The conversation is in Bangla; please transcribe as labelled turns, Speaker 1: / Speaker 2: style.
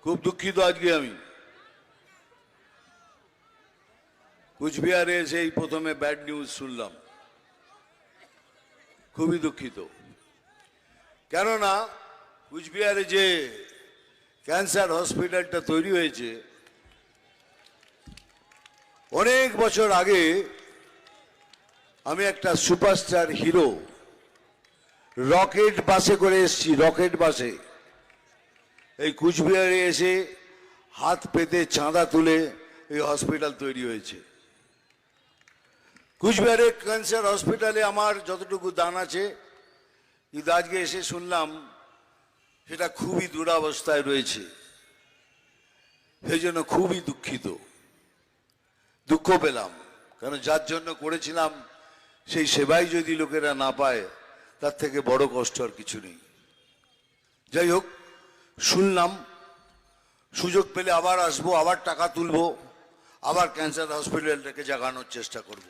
Speaker 1: খুব দুঃখিত আজকে আমি কুচবিহারে এসে এই প্রথমে ব্যাড নিউজ শুনলাম। খুবই দুঃখিত, কেননা কুচবিহারে যে ক্যান্সার হসপিটালটা তৈরি হয়েছে অনেক বছর আগে আমি একটা সুপারস্টার হিরো রকেট বাসে করে এসেছি। রকেট বাসে এই কুচবিহারে এসে হাত পেতে চাঁদা তুলে এই হসপিটাল তৈরি হয়েছে। কুচবিহারে ক্যান্সার হসপিটালে আমার যতটুকু দান আছে, কিন্তু আজকে এসে শুনলাম সেটা খুবই দুরবস্থায় রয়েছে। সেই জন্য খুবই দুঃখিত, দুঃখ পেলাম, কারণ যার জন্য করেছিলাম সেই সেবাই যদি লোকেরা না পায় তার থেকে বড় কষ্ট আর কিছু নেই। যাই হোক, শুনলাম, সুযোগ পেলে আবার আসবো, আবার টাকা তুলবো, আবার ক্যান্সার হসপিটালটাকে জাগানোর চেষ্টা করব।